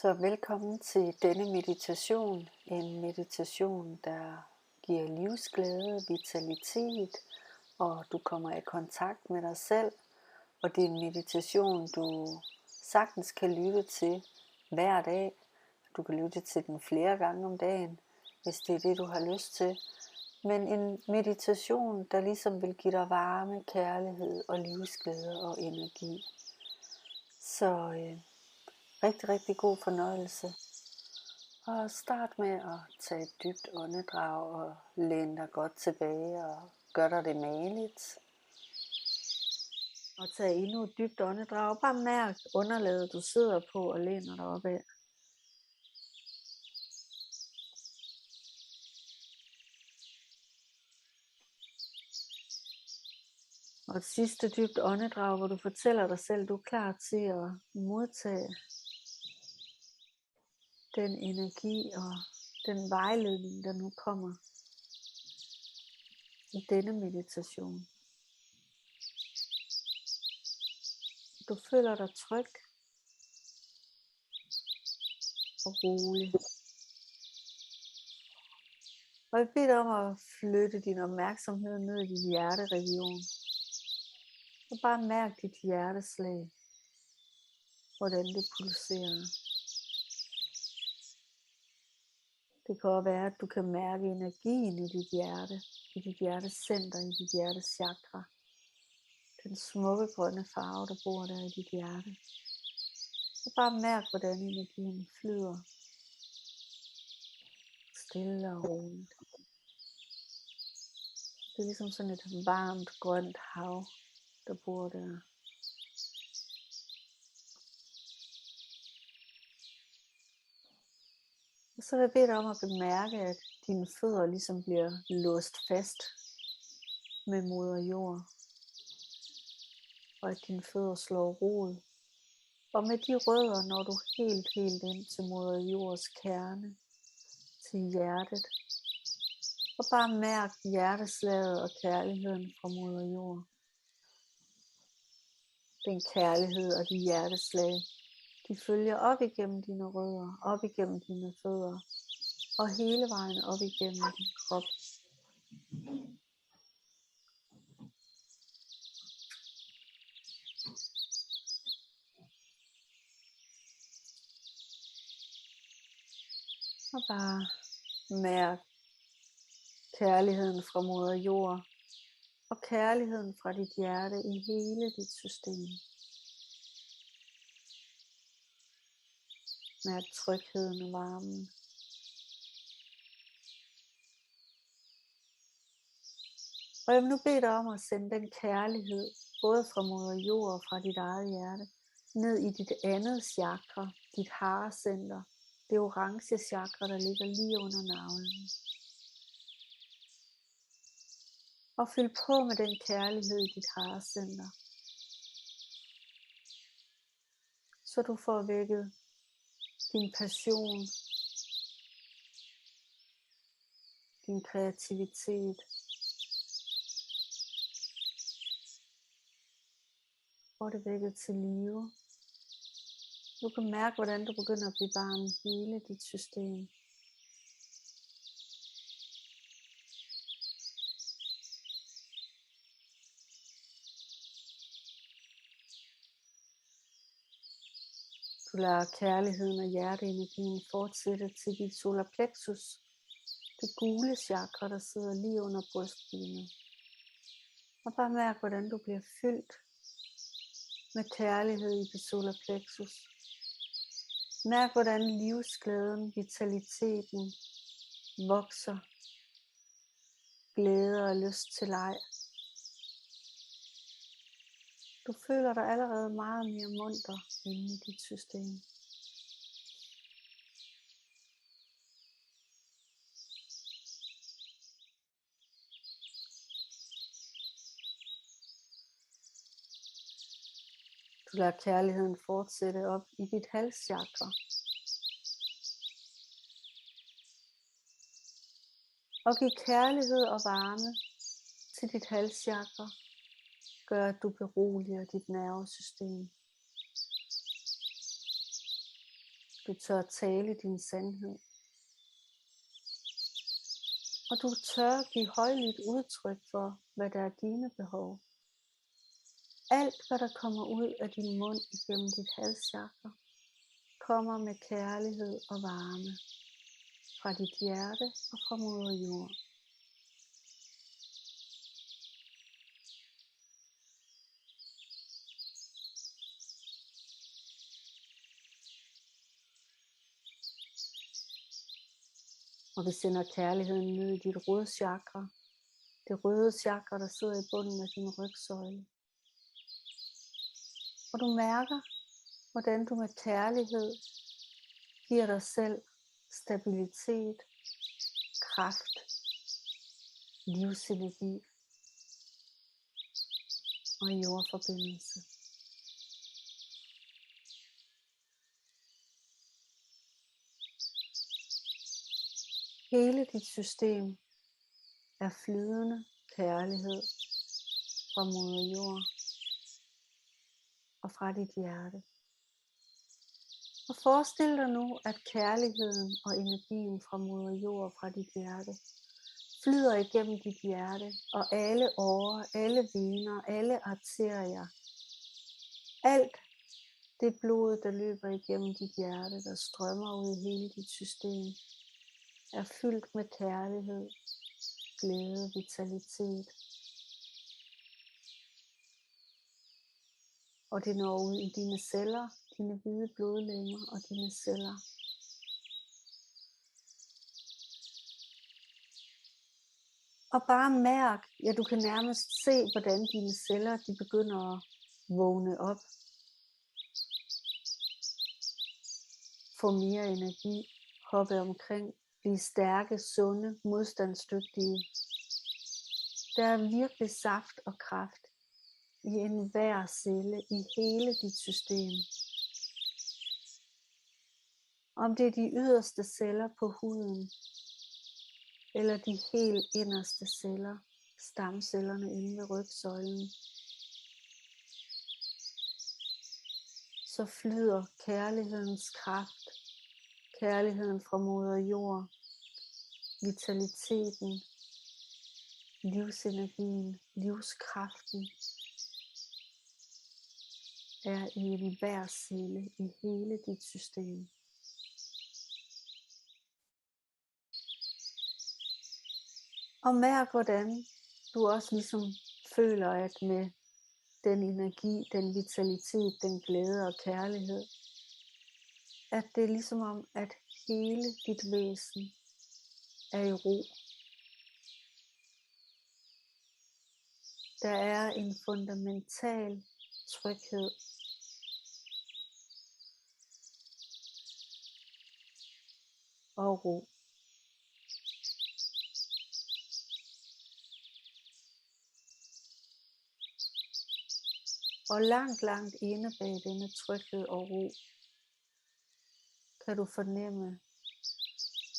Så velkommen til denne meditation. En meditation, der giver livsglæde, vitalitet, og du kommer i kontakt med dig selv. Og det er en meditation, du sagtens kan lytte til hver dag. Du kan lytte til den flere gange om dagen, hvis det er det, du har lyst til. Men en meditation, der ligesom vil give dig varme, kærlighed og livsglæde og energi. Så rigtig, rigtig god fornøjelse. Og start med at tage et dybt åndedrag og læn dig godt tilbage og gør dig det mageligt. Og tag endnu et dybt åndedrag. Bare mærk underlaget du sidder på og læner dig opad. Og et sidste dybt åndedrag, hvor du fortæller dig selv, at du er klar til at modtage den energi og den vejledning, der nu kommer i denne meditation. Du føler dig tryg og rolig. Og jeg beder dig om at flytte din opmærksomhed ned i din hjerteregion. Og bare mærk dit hjerteslag, hvordan det pulserer. Det kan også være, at du kan mærke energien i dit hjerte, i dit hjertecenter, i dit hjertechakra. Den smukke grønne farve, der bor der i dit hjerte. Og bare mærk, hvordan energien flyder. Stille og roligt. Det er ligesom sådan et varmt, grønt hav, der bor der. Og så vil jeg bede dig om at bemærke, at dine fødder ligesom bliver låst fast med moder jord. Og at dine fødder slår rod. Og med de rødder når du helt ind til moder jords kerne, til hjertet. Og bare mærk hjerteslaget og kærligheden fra moder jord. Den kærlighed og de hjerteslag, de følger op igennem dine rødder, op igennem dine fødder, og hele vejen op igennem din krop. Og bare mærk kærligheden fra moder jord, og kærligheden fra dit hjerte i hele dit system. Mærk trygheden og varmen. Og jeg vil nu bede dig om at sende den kærlighed, både fra moder jord og fra dit eget hjerte, ned i dit andet chakra, dit harecenter, det orange chakra, der ligger lige under navlen. Og fyld på med den kærlighed i dit harecenter, så du får vækket din passion, din kreativitet, får det vækket til live. Du kan mærke, hvordan du begynder at blive varm i hele dit system. Du lader kærligheden og hjerteenergien fortsætte til dit solar plexus, det gule chakra, der sidder lige under brystbenet. Og bare mærk, hvordan du bliver fyldt med kærlighed i dit solar plexus. Mærk, hvordan livsglæden, vitaliteten vokser. Glæde og lyst til leg. Du føler dig allerede meget mere munter inde i dit system. Du lader kærligheden fortsætte op i dit halschakra. Og giv kærlighed og varme til dit halschakra. Gør, at du beroliger dit nervesystem. Du tør tale din sandhed. Og du tør give højlydt udtryk for, hvad der er dine behov. Alt, hvad der kommer ud af din mund igennem dit halschakra, kommer med kærlighed og varme fra dit hjerte og fra moder jord. Og vi sender kærligheden ned i dit rodchakra, det røde chakra, der sidder i bunden af din rygsøjle. Og du mærker, hvordan du med kærlighed giver dig selv stabilitet, kraft, livsenergi og jordforbindelse. Hele dit system er flydende kærlighed fra moder jord og fra dit hjerte. Og forestil dig nu, at kærligheden og energien fra moder jord og fra dit hjerte flyder igennem dit hjerte og alle årer, alle vener, alle arterier. Alt det blod, der løber igennem dit hjerte, der strømmer ud i hele dit system, er fyldt med kærlighed, glæde, vitalitet. Og det når ud i dine celler, dine hvide blodlegemer og dine celler. Og bare mærk, ja, du kan nærmest se, hvordan dine celler de begynder at vågne op. Få mere energi, hoppe omkring, blive stærke, sunde, modstandsdygtige. Der er virkelig saft og kraft i enhver celle i hele dit system. Om det er de yderste celler på huden, eller de helt inderste celler, stamcellerne inde ved rygsøjlen, så flyder kærlighedens kraft, kærligheden fra moder jord, vitaliteten, livsenergien, livskraften er i enhver celle i hele dit system. Og mærk, hvordan du også ligesom føler, at med den energi, den vitalitet, den glæde og kærlighed, at det er ligesom om, at hele dit væsen er i ro. Der er en fundamental tryghed. Og ro. Og langt inde bag denne tryghed og ro, kan du fornemme,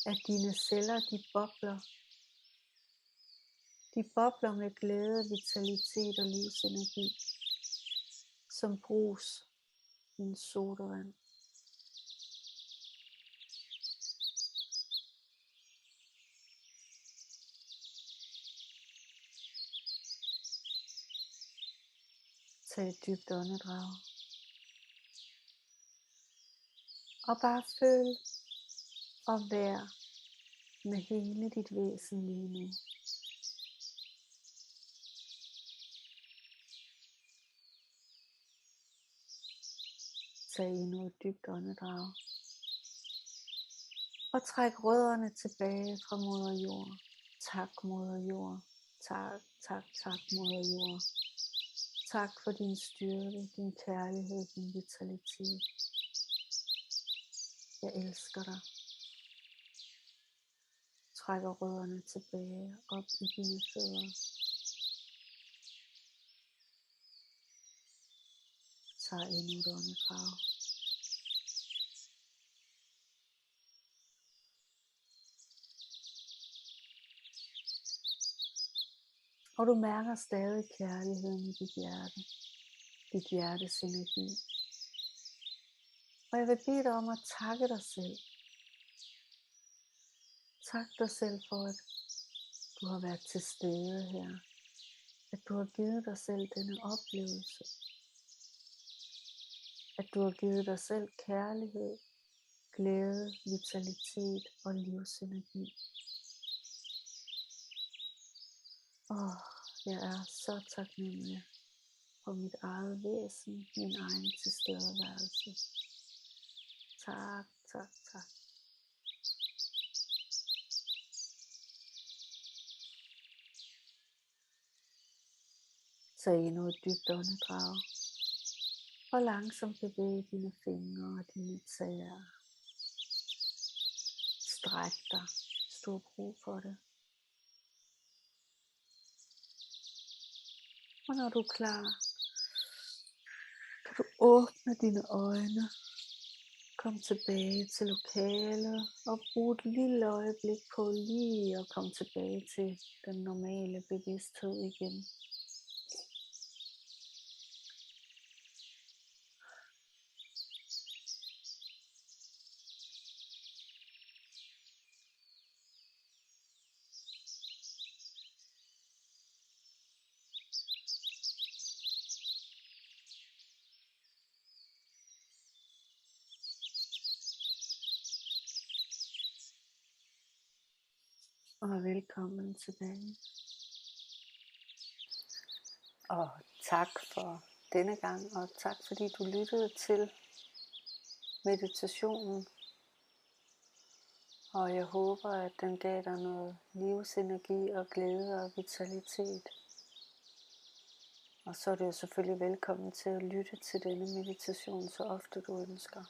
at dine celler, de bobler. De bobler med glæde, vitalitet og livsenergi, som brus i en sodavand. Tag et dybt åndedrag. Og bare føl og vær med hele dit væsen lige nu. Tag endnu et dybt åndedrag. Og træk rødderne tilbage fra moder jord. Tak moder jord. Tak moder jord. Tak for din styrke, din kærlighed, din vitalitet. Jeg elsker dig. Trækker rødderne tilbage op i dine fødder. Tag endnu et åndedrag. Og du mærker stadig kærligheden i dit hjerte. Dit hjertes energi. Og jeg vil bede dig om at takke dig selv. Tak dig selv for, at du har været til stede her. At du har givet dig selv denne oplevelse. At du har givet dig selv kærlighed, glæde, vitalitet og livsenergi. Jeg er så taknemmelig for mit eget væsen, min egen tilstedeværelse. Tak, tak, tak. Tag endnu et dybt åndedrag, og langsomt bevæg dine fingre og dine tæer. Stræk dig, hvis du har brug for det. Og når du er klar, kan du åbne dine øjne. Kom tilbage til lokalet og brug et lille øjeblik på lige at komme tilbage til den normale bevidsthed igen. Og velkommen tilbage. Og tak for denne gang, og tak fordi du lyttede til meditationen. Og jeg håber, at den gav dig noget livsenergi og glæde og vitalitet. Og så er du selvfølgelig velkommen til at lytte til denne meditation så ofte du ønsker.